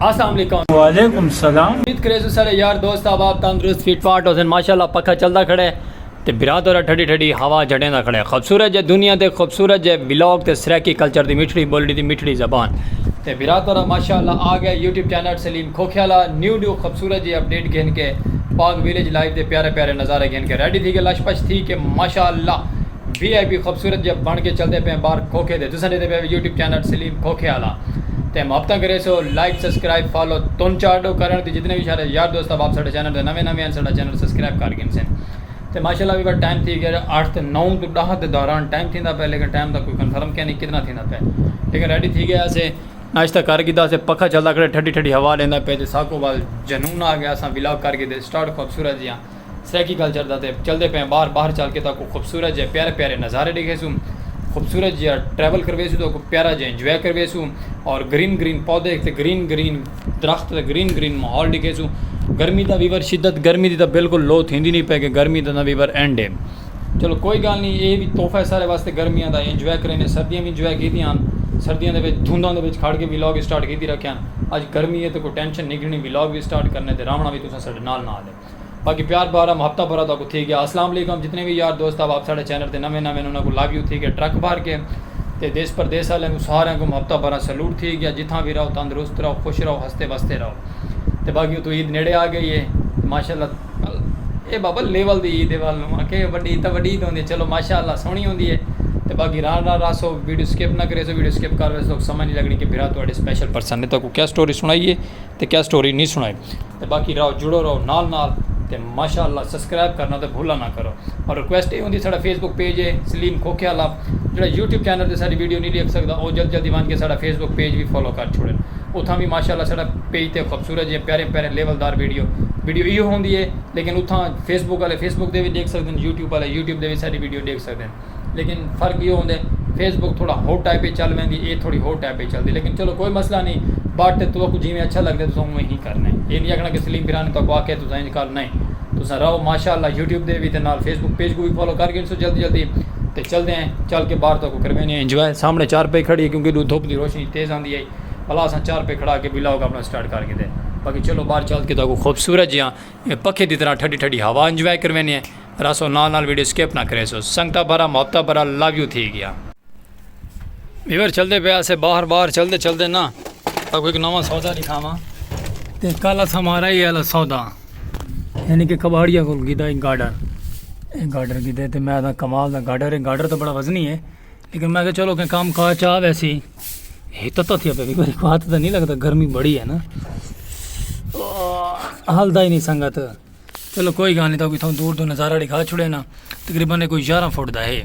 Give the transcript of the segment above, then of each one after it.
अस्सलाम वालेकुम। वालेकुम सलाम। उम्मीद करे सो सारे यार दोस्त आप तंदुरुस्त फिट फाट हो माशाल्लाह पक्का चलता खड़े ते बिरात और ठंडी ठंडी हवा जड़ेंदा खड़े खूबसूरत है दुनिया ते खूबसूरत है व्लॉग ते सराकी कल्चर दी मिठड़ी बोली दी मिठड़ी ज़बान ते बिरात और माशाल्लाह आ गए यूट्यूब चैनल सलीम खोखियाला न्यू खूबसूरत जी अपडेट घेन के पाक विलेज लाइव के प्यारे प्यारे नज़ारे घेन के रेडी थी के लशपश थी के माशाल्लाह VIP खूबसूरत जब बन के चलते पे बाहर खोखे दे तुसा पे यूट्यूब चैनल सलीम खोखियाला ते हफ्ता करे सो लाइक सब्सक्राइब फॉलो तुम चार्टो करण जितने भी सारे यार दोस्त आप साढ़े चैनल नवे नवे साढ़ा चैनल सब्सक्राइब कर गए सन तो माशाल्लाह भी टाइम थी गया 8 तो 9 तो 10 के दौरान टाइम थी पे लेकिन टाइम का कोई कन्फर्म क्या नहीं कितना थी पे लेकिन रेडी थी गया से नाश्ता कर गिदा से पखा चलता करे ठंडी ठंडी हवा लेंदा पे तो साको वाल जनून आ गया असा विलॉग करके दे स्टार्ट खूबसूरत जिया सैकी कल्चर का चलते पे बाहर बाहर चल के तक खूबसूरत है प्यारे प्यारे नज़ारे दिखे सूँ खूबसूरत जिया ट्रैवल करवेसू तो प्यारा जो इंजॉय करवेसू और ग्रीन ग्रीन पौधे ग्रीन ग्रीन दरख्त ग्रीन ग्रीन माहौल दिखेसू गर्मी का वीवर शिद्दत गर्मी की तो बिल्कुल लो थी नहीं पे कि गर्मी का वीवर एंड है चलो कोई गल नहीं ये भी तोहफा है सारे वास्ते गर्मियों का इंजॉय करें सर्दियाँ भी इंजॉय की सर्दियों के धुंदा के खड़ के व्लॉग स्टार्ट की रखे अज गर्मी है तो कोई टेंशन नहीं गिनी व्लॉग भी स्टार्ट करने तो रावणा भी तुम साढ़े नाल है बाकी प्यार बारा हफ्ता भरा तो थी गया अस्सलाम वालेकुम जितने भी यार दोस्त आप साढ़े चैनल पर नवे नवे उन्होंने को लव यू थी गया ट्रक भर के ते देश प्रदेश वाले सारे को हफ्ता भरा सलूट थी गया जिथा भी रहो तंदुरुस्त रहो खुश रहो हंसते बसते रहो तो बाकी तो ईद नेड़े आ गई है माशाल्लाह ये बाबा लेवल दी ईद वाल के वड्डी तो वड्डी ईद होंगी चलो माशाल्लाह सोहनी होंगी है तो बाकी रासो वीडियो स्किप ना करे सो वीडियो स्किप कर वैसे समझ नहीं लगनी कि फिर थोड़े स्पेशल पर्सन ने तो क्या स्टोरी सुनाइए तो क्या स्टोरी नहीं सुनाई तो बाकी रहो जुड़ो रहो नाल नाल तो माशाल्लाह सब्सक्राइब करना तो भूला ना करो और रिक्वेस्ट ये होंगी साड़ा फेसबुक पेज है सलीम खोखियाला जो यूट्यूब चैनल पर सारी वीडियो नहीं देख सकता वो जल्द जल्दी मान के साड़ा फेसबुक पेज भी फॉलो कर छोड़े उतना भी माशाल्लाह साड़ा पेज तो खूबसूरत है प्यारे प्यारे लेवलदार वीडियो ये होंगी है लेकिन उतना फेसबुक वाले फेसबुक दे भी देख सकते हैं यूट्यूब वाले यूट्यूब दे भी सारी वीडियो देख सकते हैं लेकिन फ़र्क ये होंगे फेसबुक थोड़ा होट टाइप चल पैंती ये थोड़ी होट टाइप चलती लेकिन चलो कोई मसला नहीं बट तो जिमें अच्छा लगता तो उवें ही करना है ये नहीं आखना कि सलीम फिर तो आके तुम इंज कर नहीं तुम रहो माशाल्लाह यूट्यूब दे भी ते नाल फेसबुक पेज को भी फॉलो करके सो जल्दी जल्दी तो चलते हैं चल के बाहर तक करवे नहीं इंजॉय सामने 4 पे खड़ी है क्योंकि धुप की रोशनी तेज़ आती है भला अस 4 पे खड़ा के व्लॉग अपना स्टार्ट करके दे बाकी चलो बाहर चल के तो खूबसूरत जिया पखे की तरह ठंडी ठंडी हवा इंजॉय करवे नहीं रसो नाल वीडियो स्किप ना करे सो संगता भरा मोहब्बत भरा लव यू थी गया वीवर चलते पे से बाहर बाहर चलते चलते ना अब एक नवा सौदा दिखावा तो कल अस हमारा ही है सौदा यानी कि कबाड़िया को गिदा एक गार्डर गिदे तो मैं कमाल का गार्डर तो बड़ा वजनी है लेकिन मैं चलो कि काम काज चाह वैसे ही तो थी पे भी हाथ तो नहीं लगता गर्मी बड़ी है ना हलदा ही नहीं संगत चलो कोई गल नहीं तो इतों दूर तो नज़ारा दिखा छुड़े ना तकरीबन कोई 11 फुट का है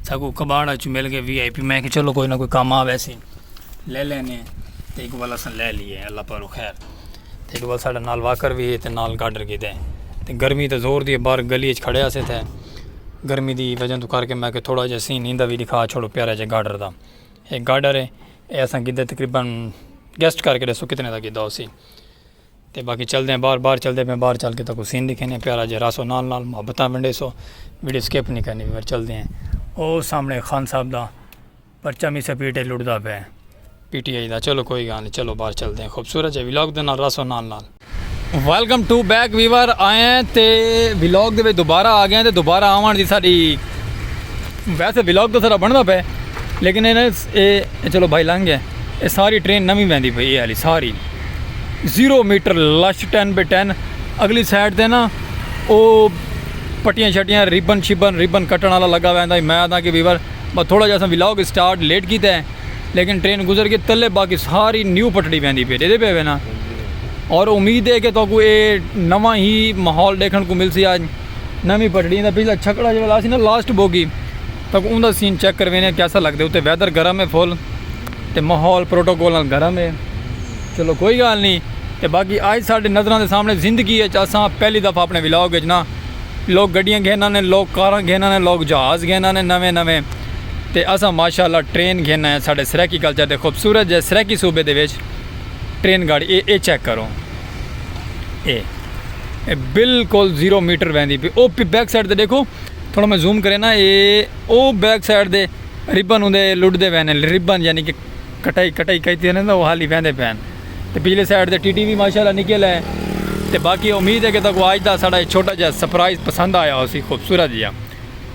सगो कबाड़ च मिल गए VIP मैं कि चलो कोई ना कोई काम आ वैसे ले लेने तो एक वाला अस ले लिए अल्लाह पर खैर तो एक वाल साढ़ा नाल वाकर भी है तो नाल गार्डर की दे तो गर्मी तो जोर दी बाहर गली खड़े से थे गर्मी की वजह तो करके मैं कि थोड़ा जहा सीन इंदा भी दिखा छोड़ो प्यारा जहा गार्डर का एक गार्डर है ये अस गिदे तकरीबन गेस्ट करके दसो कितने का गिदा उसी तो बाकी चलते हैं बाहर चलते पे बाहर चल के तो सीन दिखे प्यारा जहा रासो नाल नाल मुहब्बत वंडे सो वीडियो स्किप नहीं करनी फिर चलते हैं वो सामने खान साहब का पर्चा मी सपीटे लुटता पे PTI का चलो कोई गल नहीं चलो बाहर चलते हैं खूबसूरत है व्लॉग के नाल रासो नाल नाल वेलकम टू बैक वीवर आए हैं तो व्लॉग के दोबारा आ गए तो दोबारा आवन की साड़ी वैसे व्लॉग तो सारा बनता पे लेकिन ये चलो भाई लंघ गया ये सारी ट्रेन नवी पैंती पई ये वाली सारी 0 मीटर लश 10/10 अगली साइड से ना वो पट्टियाँ शट्टियाँ रिबन कट्टन वाला लगा हुआ मैं आता कि वीवर बस थोड़ा जहा व्लॉग स्टार्ट लेट किया है लेकिन ट्रेन गुजर के तले बाकी सारी न्यू पटड़ी पैंती पे दे पे ना और उम्मीद है कि तो ये नवा ही माहौल देखने को मिलसी आज नवी पटड़ी का पिछला छकड़ा जो वाला सी ना लास्ट बोगी तो उनका सीन चेक करवे कैसा लगता उत्ते वैदर गर्म है फुल तो माहौल प्रोटोकॉल गर्म है चलो कोई गल नहीं तो बाकी अज साढ़े नज़रों के सामने जिंदगी अस पहली दफ़ा अपने व्लॉग ना लोग गड्डियाँ घेना ने लोग कारां घेना ने लोग जहाज़ घेना ने नवे नवे तो अस माशाल्लाह ट्रेन घेना है साढ़े सराकी कल्चर के खूबसूरत जै सराकी सूबे के ट्रेन गाड़ी ये चेक करो ये बिल्कुल 0 मीटर वहदी पी ओ बैक साइड ते देखो थोड़ा मैं जूम करे ना ये ओ बैक साइड दे रिबन होंगे लुटते पे ने रिबन यानी कि कटाई कहती है ना वो हाली वहदे पैन तो पिछले साइड से टीटी भी माशाल्लाह निकल है। तो बाकी उम्मीद है कि तक अज का साड़ा छोटा जहा सरप्राइज़ पसंद आया उसी खूबसूरत जिहा।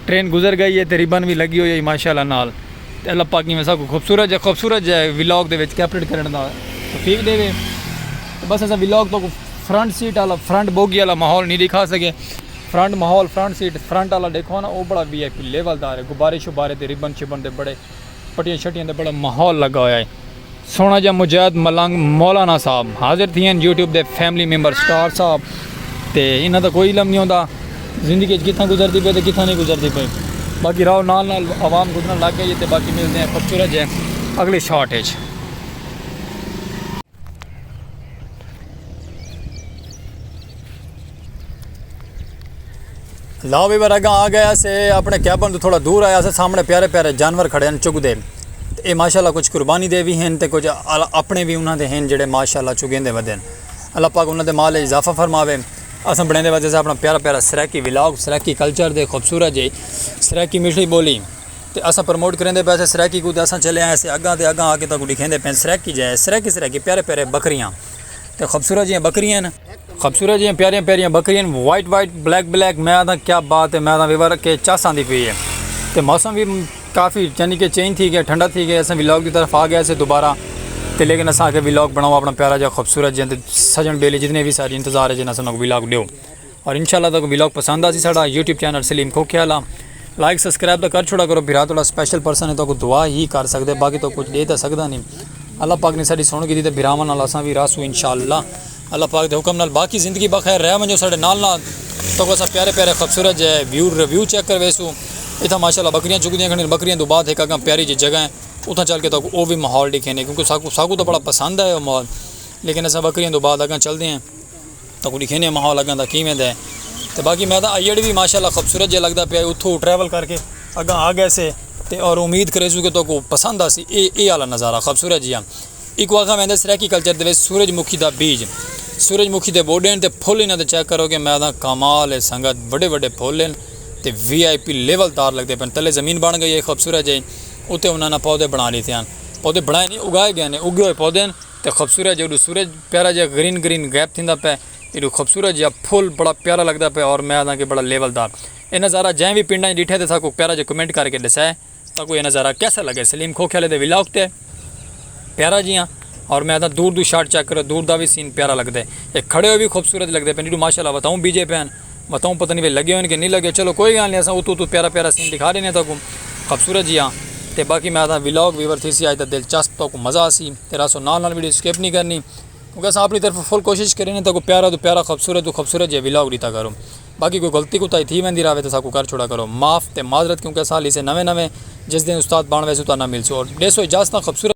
ट्रेन गुजर गई है तो रिबन भी लगी हुई है माशाल्लाह नाल। ते अल्लाह पाक में सब खूबसूरत जो विलॉग के कैप्चर करने का तौफीक देवे। तो बस असा विलॉग तो फ्रंट सीट वाला फ्रंट बोगी वाला माहौल नहीं दिखा सके। फ्रंट माहौल फ्रंट सीट फ्रंट वाला देखो ना, वो बड़ा VIP लेवलदार है। गुब्बारे शुब्बारे ते रिबन शिबन दे बड़े पट्टियां शट्टियां दे बड़ा माहौल लगा हुआ है। सोना जा मुजाहिद मलंग मौलाना साहब हाजिर थी यूट्यूब के फैमिली मैंबर स्टार साहब। तो इन्हों का कोई इलम नहीं होता जिंदगी कितना गुजरती पे तो कितना नहीं गुजरती पे। बाकी राव नाल आवाम गुजरन लग गई। तो बाकी मिलते हैं खूबसूरत है अगले शॉट है। लाओ भी बार अगर आ गया से अपने कैबन तो थोड़ा दूर आया से सामने प्यारे प्यारे जानवर खड़े हैं चुगदे। ये माशाल्लाह कुछ कुर्बानी दे भी हैं तो कुछ अपने भी उन्होंने हैं जोड़े माशाल्लाह चुगेंदे वधन। अल्लाह पाक उन्होंने माल इजाफा फरमावे। अस बनाने वजह से अपना प्यारा प्यारा सराकी विलॉग सराकी कल्चर दे खूबसूरत जी सराकी मिठड़ी बोली तो अस प्रमोट करेंगे पैसे सराकी को। अस चले आए से अगां आके तक दिखेंदे पे सराकी जाए सराकी प्यारे प्यारे बकरियाँ तो खूबसूरत जी बकरियाँ न खूबसूरत जी प्यारियां प्यारियां बकरियां वाइट ब्लैक। मैं आता क्या बात है। मैं आता विवर के चस आती पई है। तो मौसम भी काफ़ी यानी कि चेंज थी गया ठंडा थी गया। अस विलॉग की तरफ आ गया से दोबारा। तो लेकिन अस आके विलॉग बनाओ अपना प्यारा जा खूबसूरत जी सजन बेली जितने भी सारे इंतजार है जिन्हें विलॉग दो। और इंशाल्लाह तक विलॉग पसंद आ सी साड़ा YouTube channel Salim Khokhiyala like subscribe तो कर छोड़ा करो। फिर थोड़ा स्पेशल पर्सन है तो दुआ ही कर सकते बाकी तो कुछ दे तो सकता नहीं। अल्लाह पाक ने साड़ी सुन की तो बिरावां नाल असां भी रासू इंशाल्लाह अल्लाह पाक के हुक्म नाल। बाकी ज़िंदगी बखैर रह वजो साढ़े नाल तो अस प्यारे प्यारे खूबसूरत जो रिव्यू चेक कर वेसू। इतना माशाल्लाह बकरियां चुगदियां खड़ी बकरियां तो बाद एक अगर प्यारी जी जगह है उतना चल के तो वो भी माहौल दिखे ने क्योंकि साकू तो बड़ा पसंद है वो माहौल। लेकिन अस बकरियां तो बाद अगर चलते हैं तो दिखे माहौल अगर किमें है। तो बाकी मैं तो अयड़ भी माशाल्लाह खूबसूरत जो लगता पाया उतों ट्रैवल करके अगर आ गए से ते और उम्मीद करे सू कि तो पसंद आ सी ये वाला नज़ारा खूबसूरत जी। एक वाक़ा मैं सराकी कल्चर के सूरजमुखी का बीज सूरजमुखी के बूटे तो फुल इन्हें चेक करो कि मैं कमाल है संगत बड़े बड़े फुल हैं तो VIP लेवलदार लगते पे। तले ज़मीन बन गई है खूबसूरत जी उत्ते उन्होंने पौधे बना लिए थे। पौधे बनाए नहीं उगाए गए हैं उगे हुए पौधे हैं तो खूबसूरत जो सूरज प्यारा जहा ग्रीन गैप थी पे ये खूबसूरत जहा फुल बड़ा प्यारा लगता पे। और मैं कि बड़ा लेवलदार ये नज़ारा जैं भी पिंडा डिठे तो साकू प्यारा जो कमेंट करके दसाए ताकू ये नज़ारा कैसा लगे सलीम खोखियाले दे विलॉग ते प्यारा जी हाँ। और मैं आता दूर शॉट चेक करो दूर का भी सीन प्यारा लगता है। ये खड़े हुए भी खूबसूरत लगते पे जो माशाल्लाह बताऊँ बीजे पैन बताऊँ पता नहीं भाई लगे हो कि नहीं लगे। चलो कोई गल नहीं अस उतू प्यारा प्यारा सीन दिखा देने तक खूबसूरत जी हाँ। तो बाकी मैं आता विलॉग वीवर थी सी अज तक दिलचस्प तो मज़ा आसी तेरा सो नाल वीडियो स्किप नहीं करनी क्योंकि अस अपनी तरफ फुल कोशिश करें तो प्यारा खूबसूरत जो विलॉग रीता करो। बाकी कोई गलती कुताई थी वही रहे तो साकू कर छोड़ा करो माफ़ तो माजरत क्योंकि साल इसे नवे जिस दिन उस्ताद बन वैसे तो ना मिल सो और 150 इजाजत खूबसूरत।